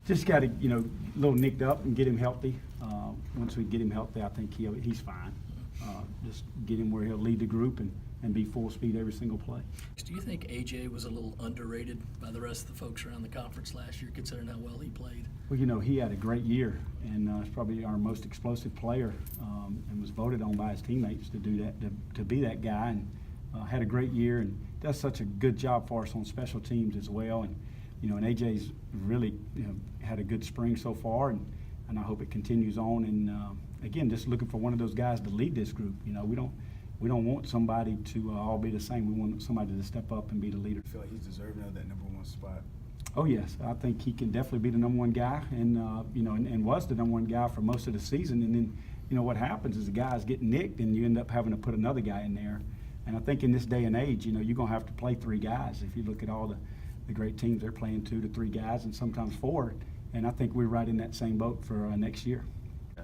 Just got to, a little nicked up and get him healthy. Once we get him healthy, I think he's fine. Just get him where he'll lead the group and be full speed every single play. Do you think A.J. was a little underrated by the rest of the folks around the conference last year, considering how well he played? Well, he had a great year, and he's probably our most explosive player, and was voted on by his teammates to do that, to be that guy, and had a great year and does such a good job for us on special teams as well. And A.J.'s really had a good spring so far, and I hope it continues on. And again, just looking for one of those guys to lead this group. We don't want somebody to all be the same. We want somebody to step up and be the leader. I feel like he's deserving of that #1 spot. Oh yes, I think he can definitely be the #1 guy, and and was the #1 guy for most of the season. And then what happens is the guys get nicked, and you end up having to put another guy in there. And I think in this day and age, you're gonna have to play 3 guys. If you look at all the great teams, they're playing 2 to 3 guys, and sometimes 4. And I think we're right in that same boat for next year.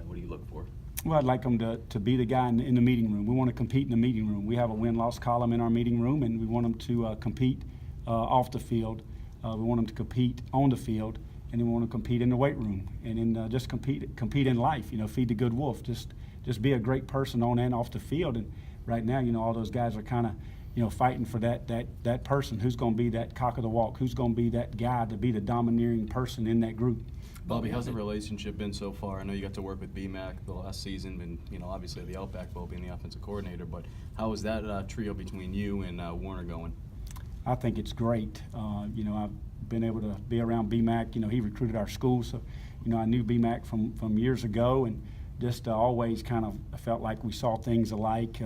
What do you look for? Well, I'd like them to be the guy in the meeting room. We want to compete in the meeting room. We have a win-loss column in our meeting room, and we want them to compete off the field. We want them to compete on the field, and then we want to compete in the weight room, and then just compete in life. Feed the good wolf. Just be a great person on and off the field. And right now, all those guys are kind of fighting for that person who's going to be that cock of the walk, who's going to be that guy to be the domineering person in that group. Bobby, how's the relationship been so far? I know you got to work with BMAC the last season, and obviously the Outback Bowl being the offensive coordinator. But how is that trio between you and Warner going? I think it's great. I've been able to be around BMAC. He recruited our school, so I knew BMAC from years ago, and just always kind of felt like we saw things alike.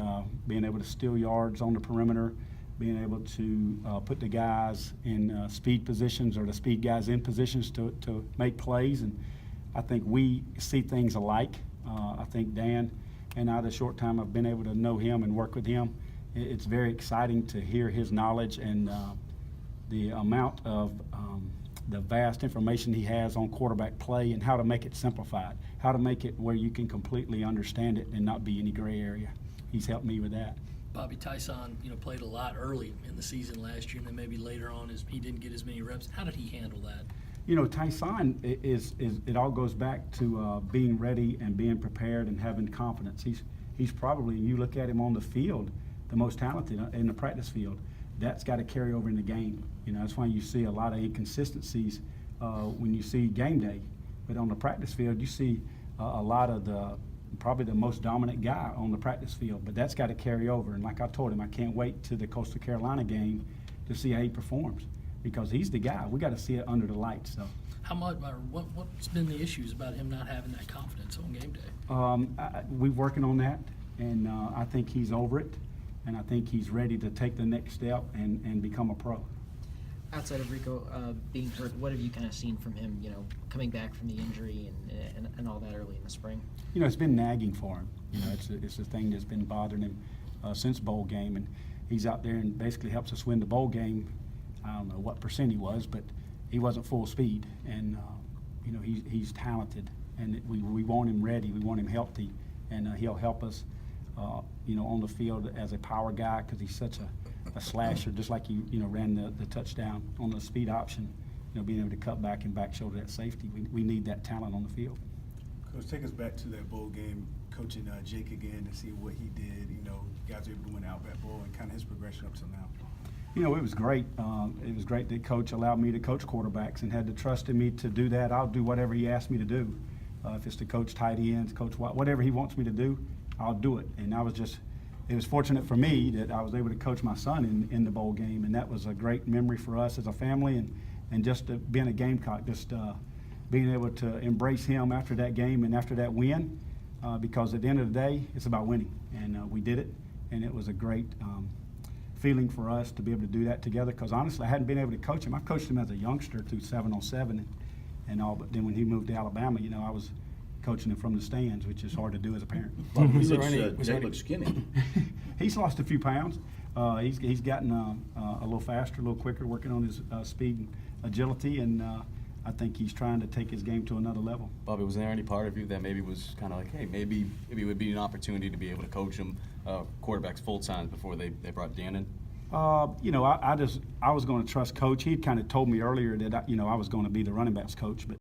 Being able to steal yards on the perimeter, being able to put the guys in speed positions, or the speed guys in positions to make plays. And I think we see things alike. I think Dan and I, the short time I've been able to know him and work with him, it's very exciting to hear his knowledge and the amount of the vast information he has on quarterback play and how to make it simplified, how to make it where you can completely understand it and not be any gray area. He's helped me with that. Bobby, Tyson, played a lot early in the season last year, and then maybe later on he didn't get as many reps. How did he handle that? Tyson is it all goes back to being ready and being prepared and having confidence. He's probably, you look at him on the field, the most talented in the practice field. That's got to carry over in the game. That's why you see a lot of inconsistencies when you see game day. But on the practice field, you see a lot of probably the most dominant guy on the practice field. But that's got to carry over. And like I told him, I can't wait to the Coastal Carolina game to see how he performs, because he's the guy. We got to see it under the lights. So. How much? What's been the issues about him not having that confidence on game day? We're working on that, and I think he's over it. And I think he's ready to take the next step and become a pro. Outside of Rico being hurt, what have you kind of seen from him, coming back from the injury and all that early in the spring? It's been nagging for him. It's a thing that's been bothering him since bowl game, and he's out there and basically helps us win the bowl game. I don't know what % he was, but he wasn't full speed, and he's talented, and we want him ready, we want him healthy, and he'll help us. On the field as a power guy, because he's such a slasher, just like he ran the touchdown on the speed option, being able to cut back and back shoulder that safety. We need that talent on the field. Coach, take us back to that bowl game, coaching Jake again, to see what he did. You guys were able to win the Outback Bowl and kind of his progression up to now. It was great. It was great that Coach allowed me to coach quarterbacks and had the trust in me to do that. I'll do whatever he asked me to do. If it's to coach tight ends, coach whatever he wants me to do, I'll do it. And it was fortunate for me that I was able to coach my son in the bowl game, and that was a great memory for us as a family, and just being a Gamecock, just being able to embrace him after that game and after that win, because at the end of the day, it's about winning, and we did it, and it was a great feeling for us to be able to do that together, because honestly, I hadn't been able to coach him. I coached him as a youngster through 7-on-7 and all, but then when he moved to Alabama, I was coaching him from the stands, which is hard to do as a parent. Jake looks skinny. He's lost a few pounds. He's gotten a little faster, a little quicker, working on his speed and agility, and I think he's trying to take his game to another level. Bobby, was there any part of you that maybe was kind of like, hey, maybe it would be an opportunity to be able to coach him quarterbacks full time before they brought Dan in? I was going to trust Coach. He had kind of told me earlier that I was going to be the running backs coach, but